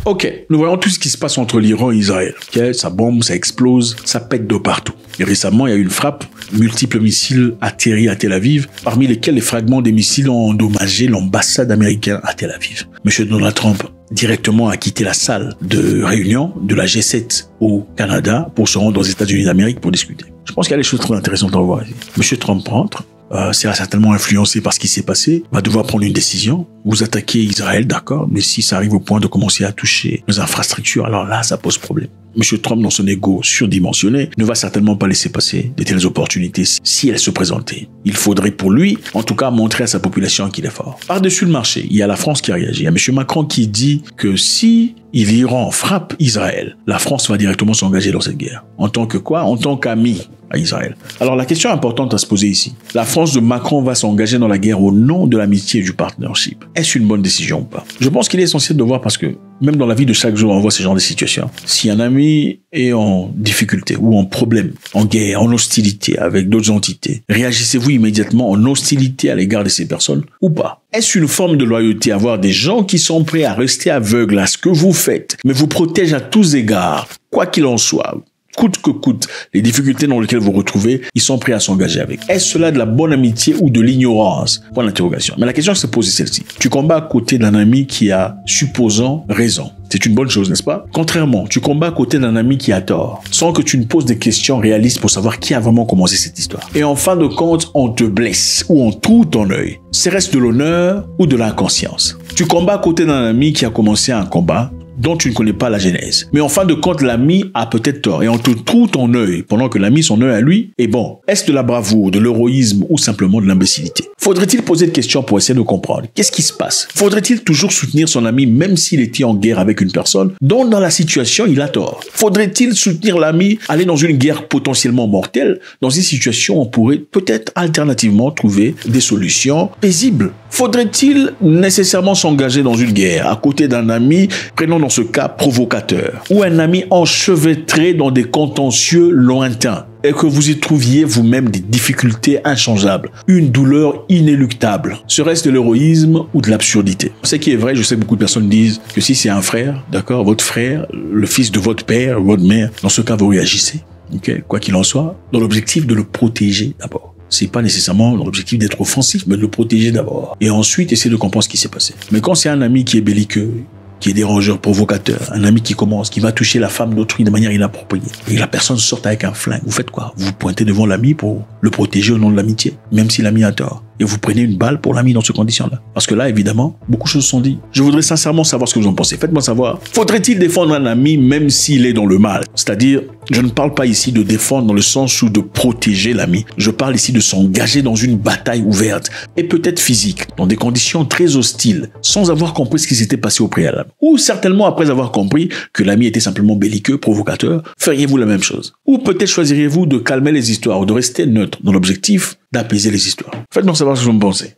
Ok, nous voyons tout ce qui se passe entre l'Iran et Israël. Okay, ça bombe, ça explose, ça pète de partout. Et récemment, il y a eu une frappe, multiples missiles atterris à Tel Aviv, parmi lesquels les fragments des missiles ont endommagé l'ambassade américaine à Tel Aviv. Monsieur Donald Trump directement a quitté la salle de réunion de la G7 au Canada pour se rendre aux États-Unis d'Amérique pour discuter. Je pense qu'il y a des choses très intéressantes à voir ici. Monsieur Trump rentre. Sera certainement influencé par ce qui s'est passé, va devoir prendre une décision. Vous attaquez Israël, d'accord, mais si ça arrive au point de commencer à toucher nos infrastructures, alors là, ça pose problème. Monsieur Trump, dans son ego surdimensionné, ne va certainement pas laisser passer de telles opportunités si elles se présentaient. Il faudrait pour lui, en tout cas, montrer à sa population qu'il est fort. Par-dessus le marché, il y a la France qui réagit. Il y a monsieur Macron qui dit que si l'Iran frappe Israël, la France va directement s'engager dans cette guerre. En tant que quoi? En tant qu'ami à Israël. Alors la question importante à se poser ici, la France de Macron va s'engager dans la guerre au nom de l'amitié et du partnership. Est-ce une bonne décision ou pas? Je pense qu'il est essentiel de voir parce que même dans la vie de chaque jour, on voit ce genre de situation. Si un ami est en difficulté ou en problème, en guerre, en hostilité avec d'autres entités, réagissez-vous immédiatement en hostilité à l'égard de ces personnes ou pas? Est-ce une forme de loyauté à voir des gens qui sont prêts à rester aveugles à ce que vous faites, mais vous protègent à tous égards, quoi qu'il en soit? Coûte que coûte, les difficultés dans lesquelles vous vous retrouvez, ils sont prêts à s'engager avec. Est-ce cela de la bonne amitié ou de l'ignorance? Point d'interrogation. Mais la question se pose est celle-ci. Tu combats à côté d'un ami qui a, supposons, raison. C'est une bonne chose, n'est-ce pas? Contrairement, tu combats à côté d'un ami qui a tort, sans que tu ne poses des questions réalistes pour savoir qui a vraiment commencé cette histoire. Et en fin de compte, on te blesse ou on trouve ton œil. C'est reste de l'honneur ou de l'inconscience. Tu combats à côté d'un ami qui a commencé un combat dont tu ne connais pas la genèse. Mais en fin de compte, l'ami a peut-être tort et on te trouve ton œil pendant que l'ami, son œil à lui, est bon. Est-ce de la bravoure, de l'héroïsme ou simplement de l'imbécilité? Faudrait-il poser des questions pour essayer de comprendre? Qu'est-ce qui se passe? Faudrait-il toujours soutenir son ami même s'il était en guerre avec une personne dont dans la situation il a tort? Faudrait-il soutenir l'ami, aller dans une guerre potentiellement mortelle? Dans une situation où on pourrait peut-être alternativement trouver des solutions paisibles. Faudrait-il nécessairement s'engager dans une guerre à côté d'un ami, prenons dans ce cas provocateur, ou un ami enchevêtré dans des contentieux lointains, et que vous y trouviez vous-même des difficultés inchangeables, une douleur inéluctable? Serait-ce de l'héroïsme ou de l'absurdité? Ce qui est vrai, je sais que beaucoup de personnes disent que si c'est un frère, d'accord, votre frère, le fils de votre père, votre mère, dans ce cas vous réagissez, ok, quoi qu'il en soit, dans l'objectif de le protéger d'abord. C'est pas nécessairement dans l'objectif d'être offensif, mais de le protéger d'abord. Et ensuite, essayer de comprendre ce qui s'est passé. Mais quand c'est un ami qui est belliqueux, qui est dérangeur, provocateur, un ami qui commence, qui va toucher la femme d'autrui de manière inappropriée, et la personne sort avec un flingue, vous faites quoi? Vous pointez devant l'ami pour le protéger au nom de l'amitié, même si l'ami a tort. Et vous prenez une balle pour l'ami dans ces conditions-là. Parce que là, évidemment, beaucoup de choses sont dites. Je voudrais sincèrement savoir ce que vous en pensez. Faites-moi savoir. Faudrait-il défendre un ami même s'il est dans le mal? C'est-à-dire, je ne parle pas ici de défendre dans le sens où de protéger l'ami. Je parle ici de s'engager dans une bataille ouverte et peut-être physique, dans des conditions très hostiles, sans avoir compris ce qui s'était passé au préalable. Ou certainement après avoir compris que l'ami était simplement belliqueux, provocateur, feriez-vous la même chose? Ou peut-être choisiriez-vous de calmer les histoires ou de rester neutre dans l'objectif d'apaiser les histoires? Faites-moi savoir ce que vous en pensez.